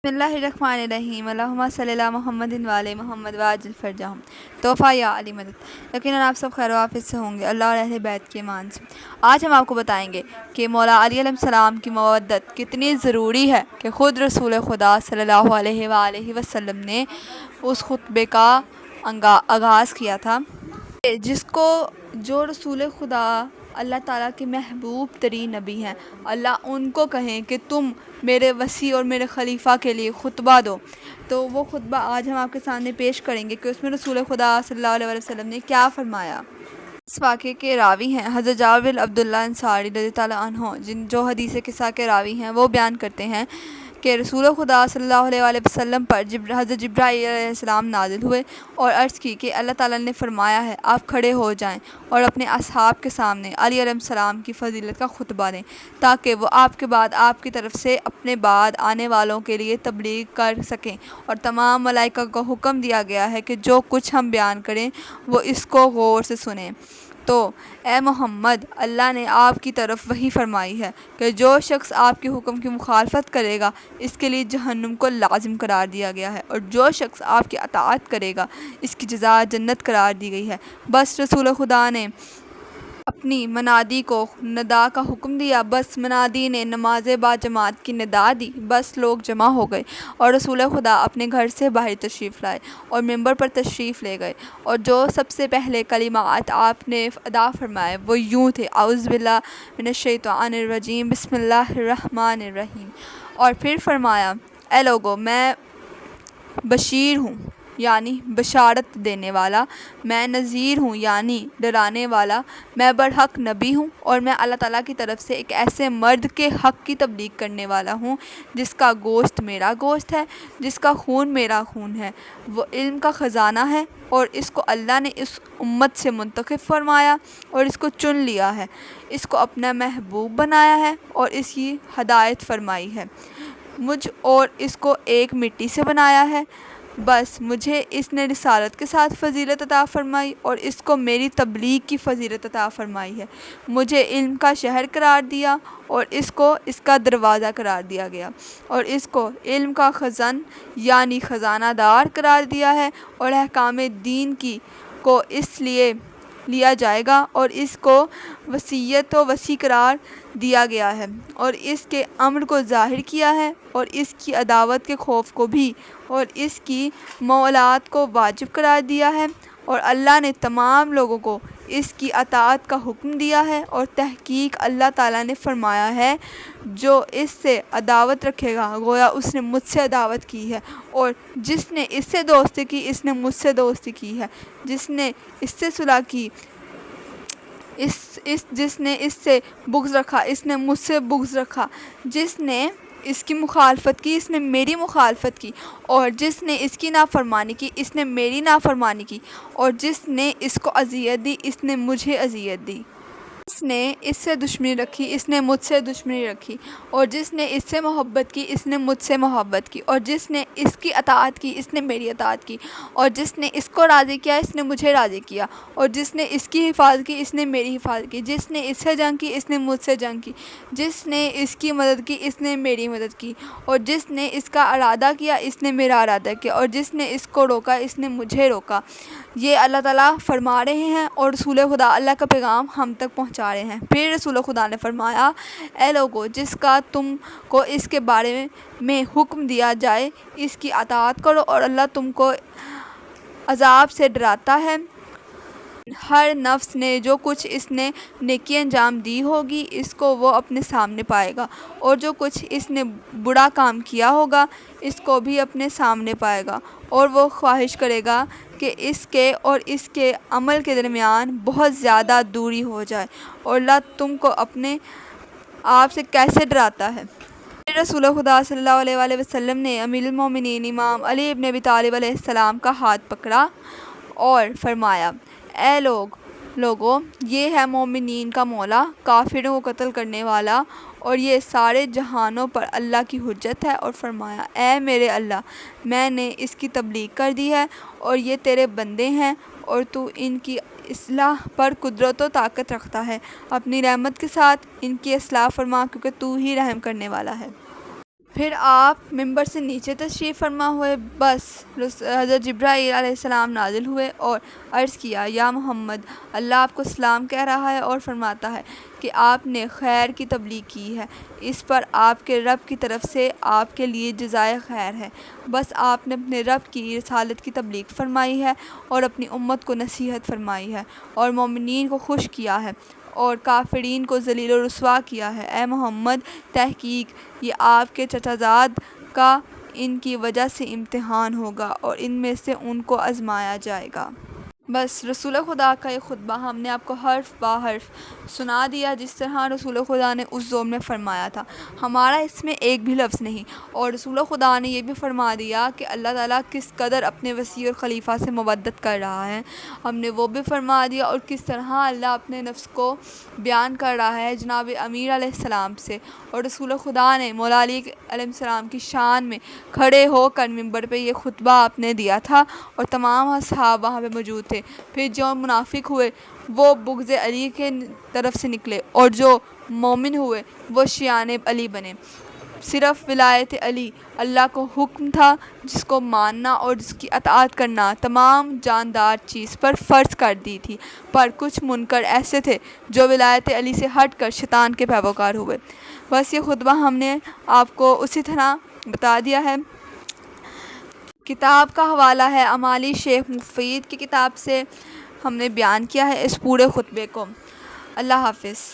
بسم اللہ الرحمن الرحیم اللہم صلی اللہ محمد وعلی محمد واجل فرجہم تحفہ یا علی مدد۔ یقیناً آپ سب خیر و عافیت سے ہوں گے اللہ اور اہل بیت کے ایمان سے۔ آج ہم آپ کو بتائیں گے کہ مولا علی علیہ السلام کی مودت کتنی ضروری ہے کہ خود رسول خدا صلی اللہ علیہ وآلہ وسلم نے اس خطبے کا آغاز کیا تھا، جو رسول خدا اللہ تعالیٰ کے محبوب ترین نبی ہیں، اللہ ان کو کہیں کہ تم میرے وصی اور میرے خلیفہ کے لیے خطبہ دو، تو وہ خطبہ آج ہم آپ کے سامنے پیش کریں گے کہ اس میں رسول خدا صلی اللہ علیہ وسلم نے کیا فرمایا۔ اس واقعے کے راوی ہیں حضرت جابر بن عبداللہ انصاری رضی اللہ عنہ، جو حدیث قصہ کے راوی ہیں۔ وہ بیان کرتے ہیں کہ رسول خدا صلی اللہ علیہ وآلہ وسلم پر حضرت جبرائیل علیہ السلام نازل ہوئے اور عرض کی کہ اللہ تعالیٰ نے فرمایا ہے آپ کھڑے ہو جائیں اور اپنے اصحاب کے سامنے علی علیہ السلام کی فضیلت کا خطبہ دیں، تاکہ وہ آپ کے بعد آپ کی طرف سے اپنے بعد آنے والوں کے لیے تبلیغ کر سکیں، اور تمام ملائکہ کو حکم دیا گیا ہے کہ جو کچھ ہم بیان کریں وہ اس کو غور سے سنیں۔ تو اے محمد، اللہ نے آپ کی طرف وحی فرمائی ہے کہ جو شخص آپ کے حکم کی مخالفت کرے گا اس کے لیے جہنم کو لازم قرار دیا گیا ہے، اور جو شخص آپ کی اطاعت کرے گا اس کی جزا جنت قرار دی گئی ہے۔ بس رسول خدا نے اپنی منادی کو ندا کا حکم دیا، بس منادی نے نماز با جماعت کی ندا دی، بس لوگ جمع ہو گئے اور رسول خدا اپنے گھر سے باہر تشریف لائے اور منبر پر تشریف لے گئے، اور جو سب سے پہلے کلمات آپ نے ادا فرمائے وہ یوں تھے: اعوذ باللہ من الشیطان الرجیم، بسم اللہ الرحمن الرحیم۔ اور پھر فرمایا: اے لوگو، میں بشیر ہوں یعنی بشارت دینے والا، میں نذیر ہوں یعنی ڈرانے والا، میں برحق نبی ہوں، اور میں اللہ تعالیٰ کی طرف سے ایک ایسے مرد کے حق کی تبلیغ کرنے والا ہوں جس کا گوشت میرا گوشت ہے، جس کا خون میرا خون ہے، وہ علم کا خزانہ ہے، اور اس کو اللہ نے اس امت سے منتخب فرمایا اور اس کو چن لیا ہے، اس کو اپنا محبوب بنایا ہے اور اس کی ہدایت فرمائی ہے، مجھ اور اس کو ایک مٹی سے بنایا ہے، بس مجھے اس نے رسالت کے ساتھ فضیلت عطا فرمائی اور اس کو میری تبلیغ کی فضیلت عطا فرمائی ہے، مجھے علم کا شہر قرار دیا اور اس کو اس کا دروازہ قرار دیا گیا، اور اس کو علم کا خزن یعنی خزانہ دار قرار دیا ہے، اور احکام دین کو اس لیے لیا جائے گا، اور اس کو وصیت و وصی قرار دیا گیا ہے، اور اس کے امر کو ظاہر کیا ہے، اور اس کی عداوت کے خوف کو بھی، اور اس کی موالات کو واجب قرار دیا ہے، اور اللہ نے تمام لوگوں کو اس کی اطاعت کا حکم دیا ہے، اور تحقیق اللہ تعالیٰ نے فرمایا ہے جو اس سے عداوت رکھے گا گویا اس نے مجھ سے عداوت کی ہے، اور جس نے اس سے دوستی کی اس نے مجھ سے دوستی کی ہے، جس نے اس سے صلح کی جس نے اس سے بغض رکھا اس نے مجھ سے بغض رکھا، جس نے اس کی مخالفت کی اس نے میری مخالفت کی، اور جس نے اس کی نافرمانی کی اس نے میری نافرمانی کی، اور جس نے اس کو اذیت دی اس نے مجھے اذیت دی، جس نے اس سے دشمنی رکھی اس نے مجھ سے دشمنی رکھی، اور جس نے اس سے محبت کی اس نے مجھ سے محبت کی، اور جس نے اس کی اطاعت کی اس نے میری اطاعت کی، اور جس نے اس کو راضی کیا اس نے مجھے راضی کیا، اور جس نے اس کی حفاظت کی اس نے میری حفاظت کی، جس نے اس سے جنگ کی اس نے مجھ سے جنگ کی، جس نے اس کی مدد کی اس نے میری مدد کی، اور جس نے اس کا ارادہ کیا اس نے میرا ارادہ کیا، اور جس نے اس کو روکا اس نے مجھے روکا۔ یہ اللہ تعالیٰ فرما رہے ہیں اور رسول خدا اللہ کا پیغام ہم تک پہنچا رہے ہیں۔ پھر رسول خدا نے فرمایا: اے لوگو، جس کا تم کو اس کے بارے میں حکم دیا جائے اس کی اطاعت کرو، اور اللہ تم کو عذاب سے ڈراتا ہے۔ ہر نفس نے جو کچھ اس نے نیکی انجام دی ہوگی اس کو وہ اپنے سامنے پائے گا، اور جو کچھ اس نے برا کام کیا ہوگا اس کو بھی اپنے سامنے پائے گا، اور وہ خواہش کرے گا کہ اس کے اور اس کے عمل کے درمیان بہت زیادہ دوری ہو جائے، اور اللہ تم کو اپنے آپ سے کیسے ڈراتا ہے۔ پھر رسول خدا صلی اللہ علیہ وآلہ وسلم نے امیر المومنین امام علی ابن ابی طالب علیہ السلام کا ہاتھ پکڑا اور فرمایا: اے لوگو، یہ ہے مومنین کا مولا، کافروں کو قتل کرنے والا، اور یہ سارے جہانوں پر اللہ کی حجت ہے، اور فرمایا: اے میرے اللہ، میں نے اس کی تبلیغ کر دی ہے اور یہ تیرے بندے ہیں اور تو ان کی اصلاح پر قدرت و طاقت رکھتا ہے، اپنی رحمت کے ساتھ ان کی اصلاح فرما کیونکہ تو ہی رحم کرنے والا ہے۔ پھر آپ ممبر سے نیچے تشریف فرما ہوئے، بس حضرت جبرائیل علیہ السلام نازل ہوئے اور عرض کیا، یا محمد، اللہ آپ کو سلام کہہ رہا ہے اور فرماتا ہے کہ آپ نے خیر کی تبلیغ کی ہے، اس پر آپ کے رب کی طرف سے آپ کے لیے جزائے خیر ہے۔ بس آپ نے اپنے رب کی رسالت کی تبلیغ فرمائی ہے اور اپنی امت کو نصیحت فرمائی ہے اور مومنین کو خوش کیا ہے اور کافرین کو ذلیل و رسوا کیا ہے۔ اے محمد، تحقیق یہ آپ کے چچا زاد کا ان کی وجہ سے امتحان ہوگا اور ان میں سے ان کو آزمایا جائے گا۔ بس رسول خدا کا یہ خطبہ ہم نے آپ کو حرف با حرف سنا دیا، جس طرح رسول خدا نے اس دور میں فرمایا تھا۔ ہمارا اس میں ایک بھی لفظ نہیں، اور رسول خدا نے یہ بھی فرما دیا کہ اللہ تعالیٰ کس قدر اپنے وسیع اور خلیفہ سے مودت کر رہا ہے، ہم نے وہ بھی فرما دیا، اور کس طرح اللہ اپنے نفس کو بیان کر رہا ہے جناب امیر علیہ السلام سے۔ اور رسول خدا نے مولا علی علیہ السلام کی شان میں کھڑے ہو کر منبر پہ یہ خطبہ آپ نے دیا تھا، اور تمام اصحاب وہاں پہ موجود تھے۔ پھر جو منافق ہوئے وہ بغض علی کے طرف سے نکلے، اور جو مومن ہوئے وہ شیعان علی بنے۔ صرف ولایت علی اللہ کو حکم تھا جس کو ماننا اور جس کی اطاعت کرنا تمام جاندار چیز پر فرض کر دی تھی، پر کچھ منکر ایسے تھے جو ولایت علی سے ہٹ کر شیطان کے پیروکار ہوئے۔ بس یہ خطبہ ہم نے آپ کو اسی طرح بتا دیا ہے۔ کتاب کا حوالہ ہے امالی شیخ مفید کی کتاب سے، ہم نے بیان کیا ہے اس پورے خطبے کو۔ اللہ حافظ۔